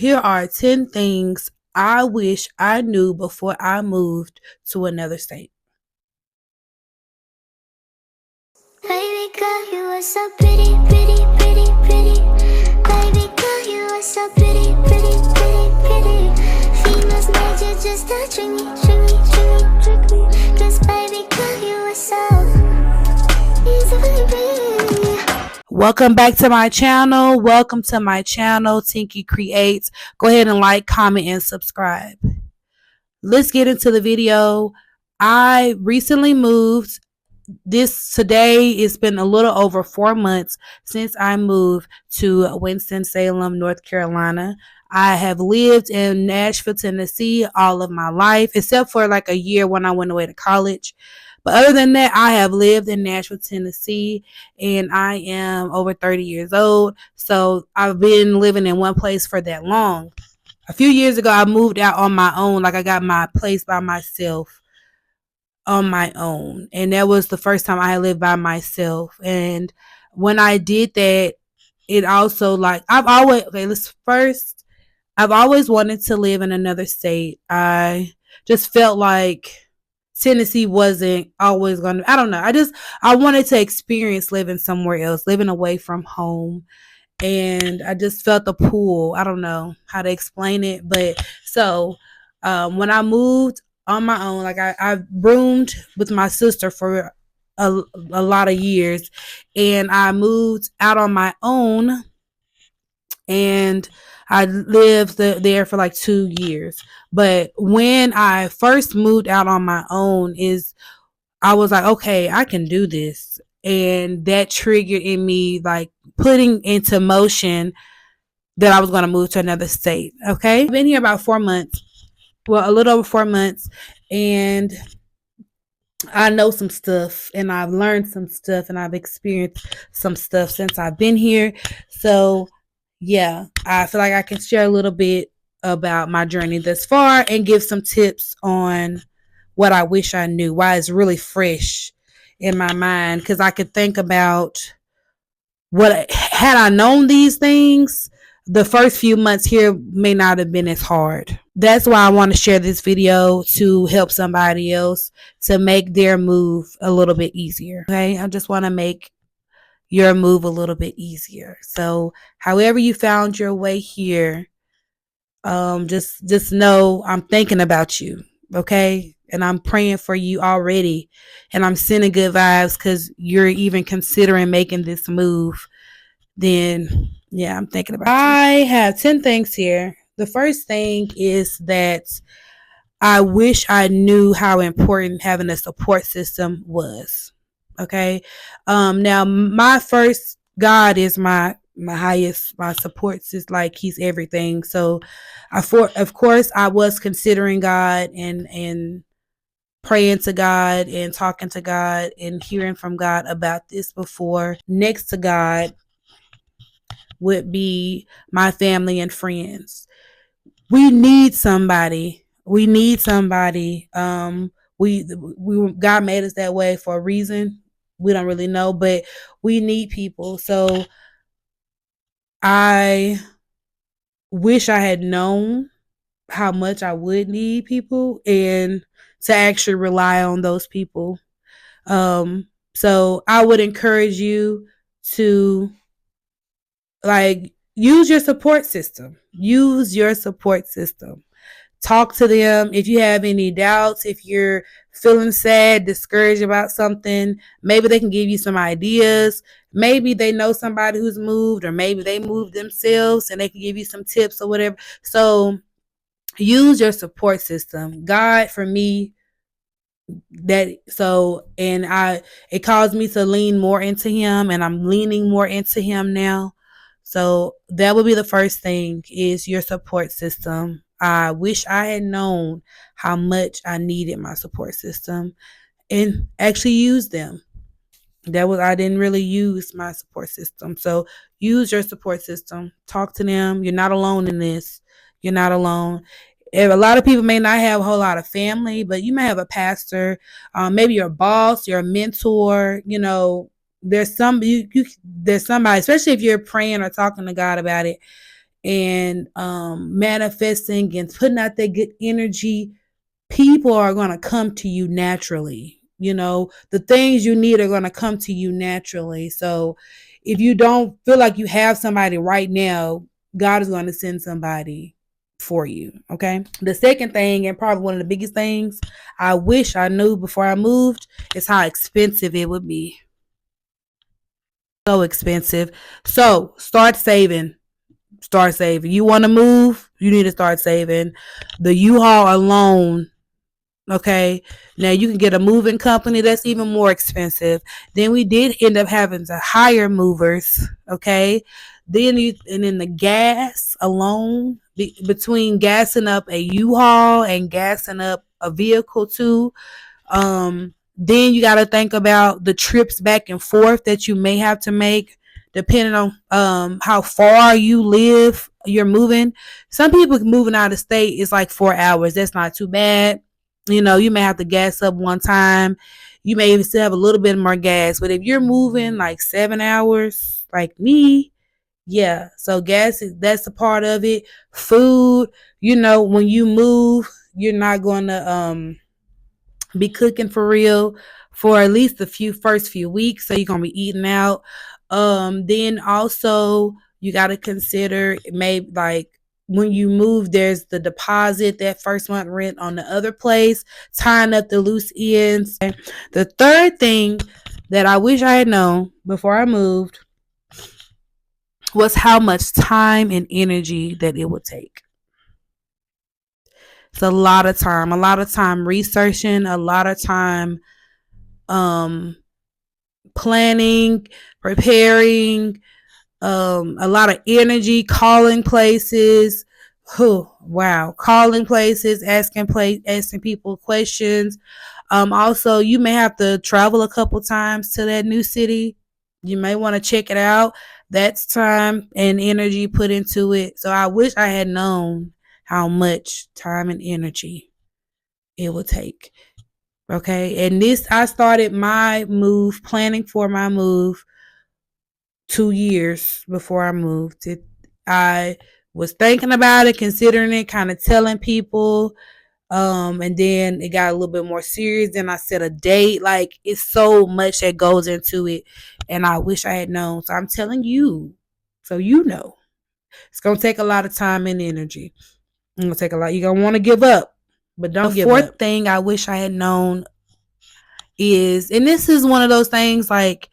Here are 10 things I wish I knew before I moved to another state. Baby girl, you are so pretty, pretty, pretty, pretty. Baby girl, you are so pretty, pretty, pretty, pretty. Females made you just to trick me, trick me, trick me, trick me. 'Cause baby girl, you are so easily pretty. Welcome back to my channel. Welcome to my channel, Tinky Creates. Go ahead and like, comment, and subscribe. Let's get into the video. I recently moved. Today it's been a little over 4 months since I moved to Winston-Salem, North Carolina. I have lived in Nashville, Tennessee all of my life, except for like a year when I went away to college. But other than that, I have lived in Nashville, Tennessee, and I am over 30 years old. So I've been living in one place for that long. A few years ago, I moved out on my own. Like I got my place by myself on my own. And that was the first time I lived by myself. And when I did that, it also like I've always wanted to live in another state. I just felt like Tennessee wasn't always gonna, I don't know. I wanted to experience living somewhere else, living away from home. And I just felt the pull. I don't know how to explain it. But so when I moved on my own, like I roomed with my sister for a lot of years, and I moved out on my own, and I lived there for like 2 years. But when I first moved out on my own, I was like, okay, I can do this. And that triggered in me, like putting into motion that I was going to move to another state. Okay. I've been here about 4 months. Well, a little over 4 months. And I know some stuff, and I've learned some stuff, and I've experienced some stuff since I've been here. So, yeah, I feel like I can share a little bit about my journey thus far and give some tips on what I wish I knew, why it's really fresh in my mind, because I could think about what had I known these things, the first few months here may not have been as hard. That's why I want to share this video to help somebody else to make their move a little bit easier. Okay, I just want to make your move a little bit easier. So however you found your way here, just know I'm thinking about you. Okay, and I'm praying for you already, and I'm sending good vibes because you're even considering making this move. Then yeah, I'm thinking about you. I have 10 things here. The first thing is that I wish I knew how important having a support system was. Okay. Now my first, God is my highest, my support system, like he's everything. So of course I was considering God and praying to God and talking to God and hearing from God about this before. Next to God would be my family and friends. We need somebody. We need somebody. We God made us that way for a reason. We don't really know, but we need people. So I wish I had known how much I would need people and to actually rely on those people. So I would encourage you to like use your support system. Use your support system. Talk to them if you have any doubts, if you're feeling sad, discouraged about something. Maybe they can give you some ideas. Maybe they know somebody who's moved, or maybe they moved themselves and they can give you some tips or whatever. So use your support system. God, for me, it caused me to lean more into him, and I'm leaning more into him now. So that would be the first thing, is your support system. I wish I had known how much I needed my support system and actually use them. I didn't really use my support system. So use your support system. Talk to them. You're not alone in this. You're not alone. A lot of people may not have a whole lot of family, but you may have a pastor, maybe your boss, your mentor. There's somebody, especially if you're praying or talking to God about it. and manifesting and putting out that good energy, people are going to come to you naturally. You know, the things you need are going to come to you naturally. So if you don't feel like you have somebody right now, God is going to send somebody for you. Okay. The second thing, and probably one of the biggest things I wish I knew before I moved, is how expensive it would be. So expensive. So start saving. Start saving. You want to move, you need to start saving. The U-Haul alone, okay, now you can get a moving company that's even more expensive. Then we did end up having to hire movers, okay. And then the gas alone, between gassing up a U-Haul and gassing up a vehicle too, then you got to think about the trips back and forth that you may have to make depending on how far you live. You're moving. Some people moving out of state is like 4 hours. That's not too bad. You know, you may have to gas up one time. You may even still have a little bit more gas. But if you're moving like 7 hours, like me, yeah. So gas is that's a part of it. Food, you know, when you move, you're not going to be cooking for real for at least the first few weeks. So you're gonna be eating out. Then also you gotta consider maybe like when you move, there's the deposit, that first month rent on the other place, tying up the loose ends. The third thing that I wish I had known before I moved was how much time and energy that it would take. It's a lot of time researching, a lot of time planning, preparing, a lot of energy, calling places. Wow, calling places, asking people questions. Also, you may have to travel a couple times to that new city. You may want to check it out. That's time and energy put into it. So I wish I had known how much time and energy it would take. Okay. And I started my move, planning for my move 2 years before I moved. I was thinking about it, considering it, kind of telling people. And then it got a little bit more serious. Then I set a date. Like, it's so much that goes into it. And I wish I had known. So I'm telling you, so you know, it's going to take a lot of time and energy. It's going to take a lot. You're going to want to give up, but don't give up. The fourth thing I wish I had known is, and this is one of those things like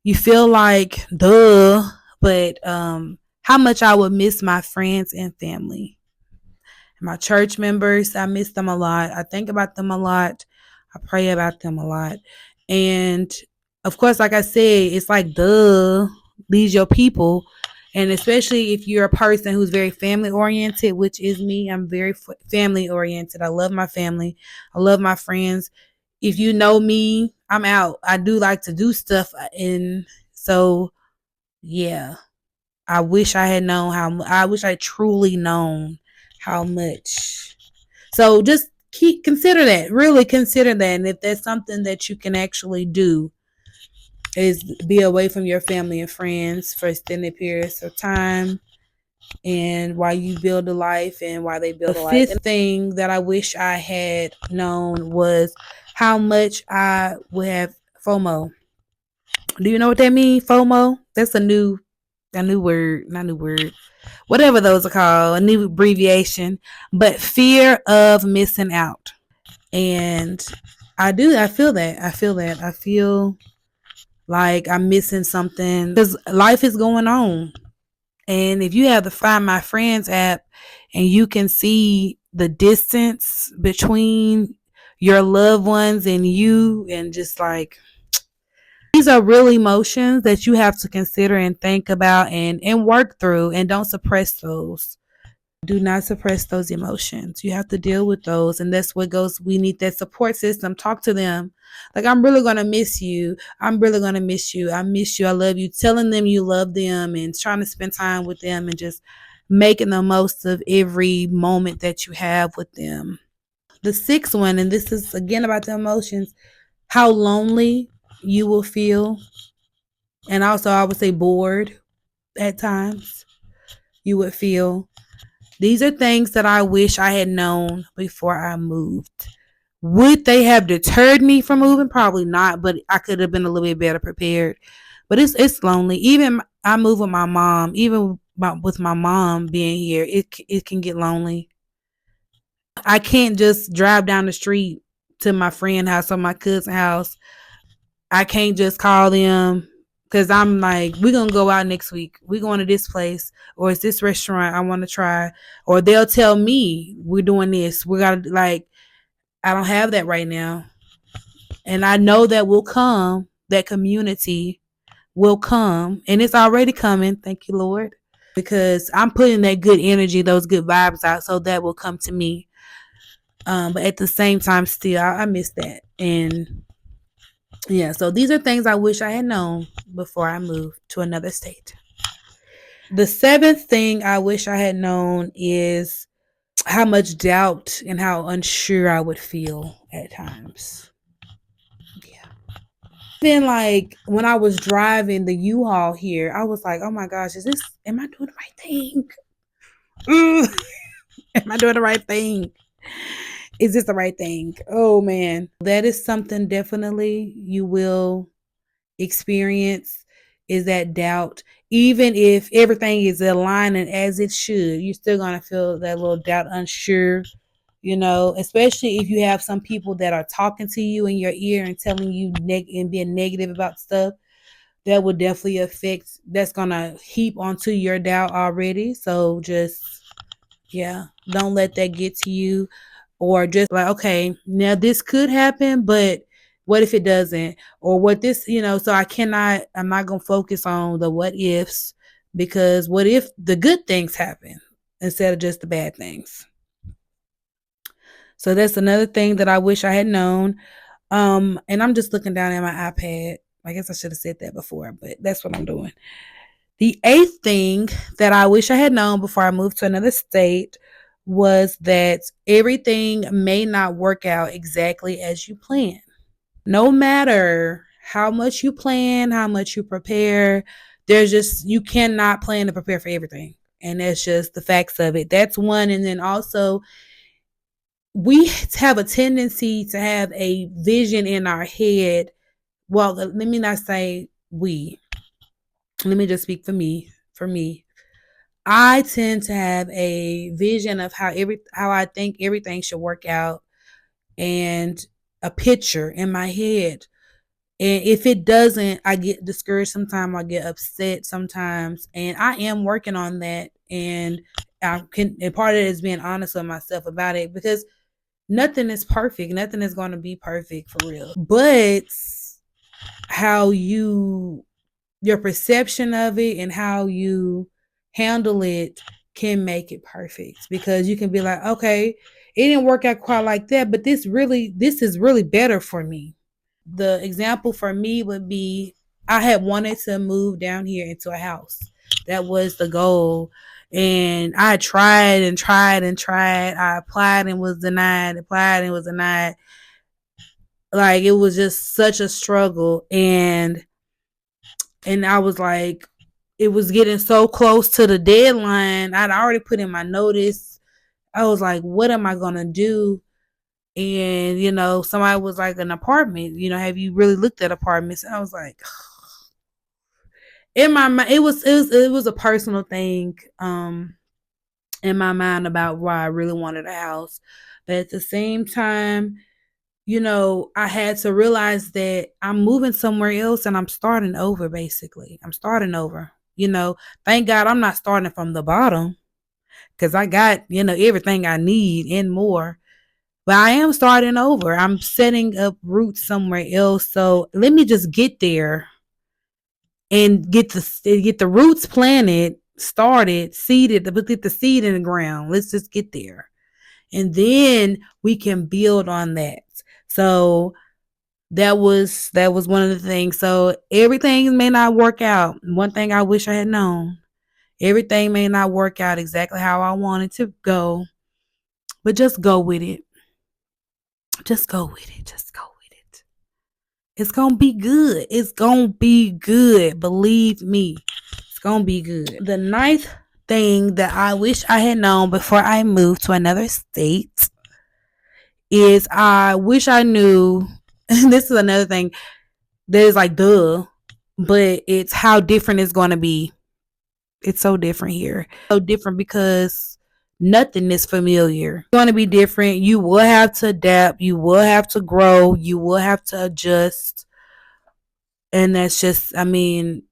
you feel like duh, but how much I would miss my friends and family. My church members, I miss them a lot. I think about them a lot. I pray about them a lot. And of course, like I said, it's like duh, these your people. And especially if you're a person who's very family oriented, which is me, I'm very family oriented. I love my family. I love my friends. If you know me, I'm out. I do like to do stuff. And so, yeah, I wish I had known I wish I truly known how much. So just really consider that. And if that's something that you can actually do, is be away from your family and friends for extended periods of time, and while you build a life and while they build a life. The fifth thing that I wish I had known was how much I would have FOMO. Do you know what that means? FOMO? That's a new word, not new word. Whatever those are called, a new abbreviation. But fear of missing out. And I feel that. I feel like I'm missing something because life is going on. And if you have the Find My Friends app and you can see the distance between your loved ones and you, and just like, these are real emotions that you have to consider and think about and work through, and don't suppress those. Do not suppress those emotions. You have to deal with those. And that's what goes. We need that support system. Talk to them. Like, I'm really going to miss you. I'm really going to miss you. I miss you. I love you. Telling them you love them and trying to spend time with them and just making the most of every moment that you have with them. The sixth one, and this is again about the emotions, how lonely you will feel. And also, I would say bored at times. you would feel. These are things that I wish I had known before I moved. Would they have deterred me from moving? Probably not, but I could have been a little bit better prepared. But it's lonely. Even I move with my mom. Even with my mom being here, it can get lonely. I can't just drive down the street to my friend house or my cousin house. I can't just call them because I'm like, we're going to go out next week. We're going to this place, or it's this restaurant I want to try. Or they'll tell me we're doing this. We got to, like, I don't have that right now. And I know that will come. That community will come. And it's already coming. Thank you, Lord. Because I'm putting that good energy, those good vibes out. So that will come to me. But at the same time, still, I miss that. And yeah, so these are things I wish I had known before I moved to another state. The seventh thing I wish I had known is how much doubt and how unsure I would feel at times. Yeah. Then, like, when I was driving the U-Haul here, I was like, oh my gosh, am I doing the right thing? Am I doing the right thing? Is this the right thing? Oh man, that is something definitely you will experience, is that doubt. Even if everything is aligning as it should, you're still going to feel that little doubt, unsure, especially if you have some people that are talking to you in your ear and telling you and being negative about stuff. That will definitely that's going to heap onto your doubt already. So just, don't let that get to you. Or just like, okay, now this could happen, but what if it doesn't? Or what this, so I'm not going to focus on the what ifs, because what if the good things happen instead of just the bad things? So that's another thing that I wish I had known. And I'm just looking down at my iPad. I guess I should have said that before, but that's what I'm doing. The eighth thing that I wish I had known before I moved to another state was that everything may not work out exactly as you plan. No matter how much you plan, how much you prepare, you cannot plan to prepare for everything. And that's just the facts of it. That's one. And then also, we have a tendency to have a vision in our head. Well, let me not say we. Let me just speak for me. For me, I tend to have a vision of how I think everything should work out, and a picture in my head. And if it doesn't, I get discouraged sometimes, I get upset sometimes. And I am working on that. And part of it is being honest with myself about it, because nothing is perfect. Nothing is going to be perfect for real. But how your perception of it and how you handle it can make it perfect, because you can be like, okay, it didn't work out quite like that, but this is really better for me. The example for me would be, I had wanted to move down here into a house. That was the goal. And I tried and tried and tried. I applied and was denied, applied and was denied. Like, it was just such a struggle. And I was like, it was getting so close to the deadline. I'd already put in my notice. I was like, what am I going to do? And, somebody was like, an apartment, have you really looked at apartments? And I was like, in my mind, it was a personal thing, in my mind about why I really wanted a house. But at the same time, I had to realize that I'm moving somewhere else and I'm starting over, basically. I'm starting over. Thank God I'm not starting from the bottom, because I got, everything I need and more. But I am starting over. I'm setting up roots somewhere else. So let me just get there and get the roots planted, started, seeded, to put the seed in the ground. Let's just get there. And then we can build on that. So that was one of the things. So everything may not work out. One thing I wish I had known, everything may not work out exactly how I wanted to go, but just go with it. Just go with it. Just go with it. It's going to be good. It's going to be good. Believe me, it's going to be good. The ninth thing that I wish I had known before I moved to another state is I wish I knew. This is another thing that is like, duh, but it's how different it's going to be. It's so different here. So different because nothing is familiar. It's going to be different. You will have to adapt. You will have to grow. You will have to adjust. And that's just, I mean,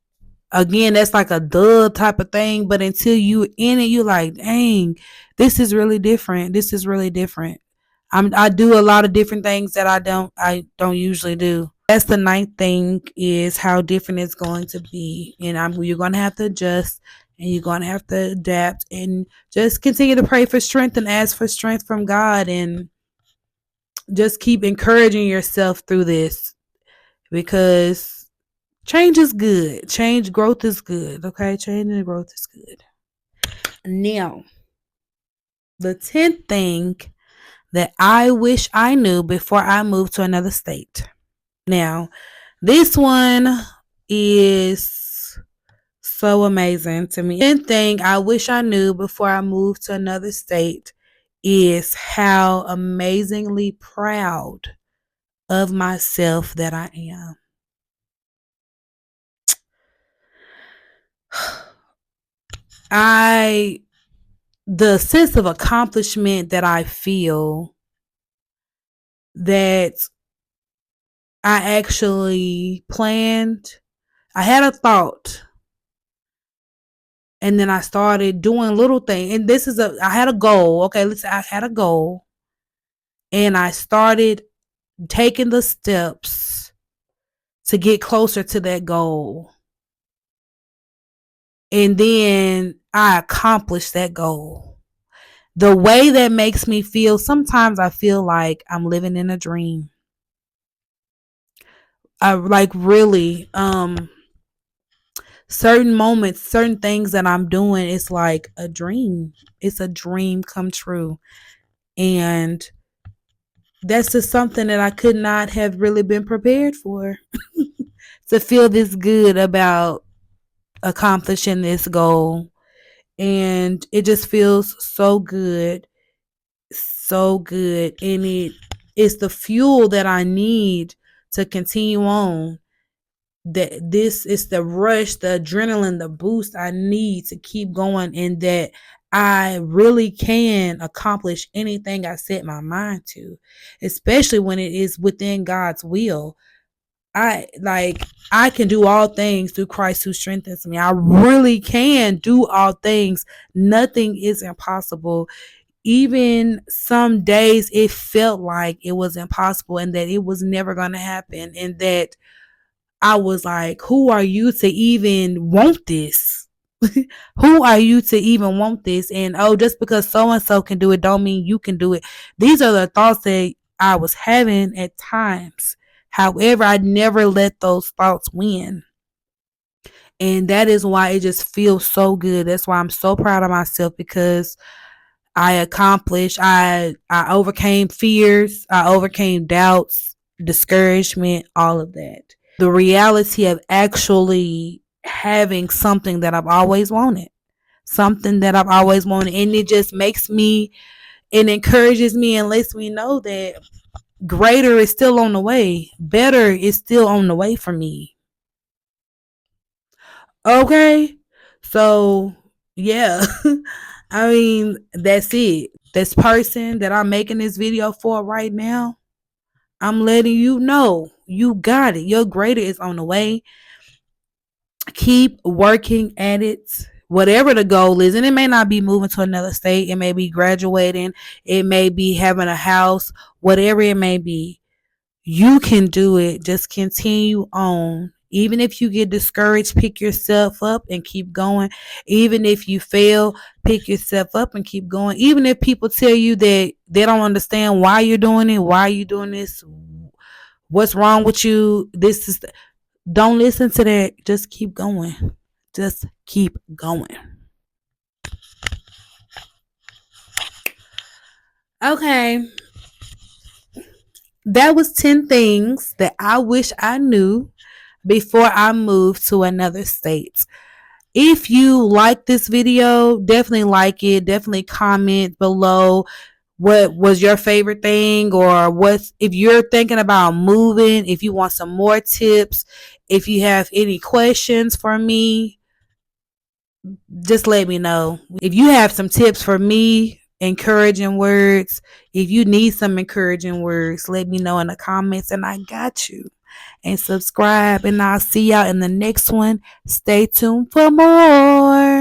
again, that's like a duh type of thing. But until you in it, you like, dang, this is really different. This is really different. I do a lot of different things that I don't usually do. That's the ninth thing, is how different it's going to be, and you're going to have to adjust, and you're going to have to adapt, and just continue to pray for strength and ask for strength from God, and just keep encouraging yourself through this, because change is good. Growth is good. Okay, change and growth is good. Now, the 10th thing that I wish I knew before I moved to another state. Now, this one is so amazing to me. 10th thing I wish I knew before I moved to another state is how amazingly proud of myself that I am. The sense of accomplishment that I feel that I actually planned. I had a thought, and then I started doing little things. And I had a goal. Okay, listen, I had a goal, and I started taking the steps to get closer to that goal. And then I accomplished that goal. The way that makes me feel, sometimes I feel like I'm living in a dream. I like really, certain moments, certain things that I'm doing, it's like a dream. It's a dream come true. And that's just something that I could not have really been prepared for. To feel this good about accomplishing this goal. And it just feels so good. So good. And it's the fuel that I need to continue on. That this is the rush, the adrenaline, the boost I need to keep going, and that I really can accomplish anything I set my mind to, especially when it is within God's will. I can do all things through Christ who strengthens me. I really can do all things. Nothing is impossible. Even some days it felt like it was impossible and that it was never going to happen, and that I was like, who are you to even want this? Who are you to even want this? And just because so and so can do it don't mean you can do it. These are the thoughts that I was having at times. However, I never let those thoughts win. And that is why it just feels so good. That's why I'm so proud of myself, because I accomplished, I overcame fears, I overcame doubts, discouragement, all of that. The reality of actually having something that I've always wanted. Something that I've always wanted. And it just makes me, it encourages me and lets me know that greater is still on the way. Better is still on the way for me. Okay? So, yeah. I mean, that's it. This person that I'm making this video for right now, I'm letting you know you got it. Your greater is on the way. Keep working at it. Whatever the goal is, and it may not be moving to another state, it may be graduating, it may be having a house, whatever it may be, you can do it. Just continue on. Even if you get discouraged, pick yourself up and keep going. Even if you fail, pick yourself up and keep going. Even if people tell you that they don't understand why you're doing it, why are you doing this, what's wrong with you, don't listen to that. Just keep going. Just keep going. Okay. That was 10 things that I wish I knew before I moved to another state. If you like this video, definitely like it. Definitely comment below what was your favorite thing, or what's, if you're thinking about moving, if you want some more tips, if you have any questions for me, just let me know. If you have some tips for me, encouraging words, if you need some encouraging words, let me know in the comments and I got you. And subscribe, and I'll see y'all in the next one. Stay tuned for more.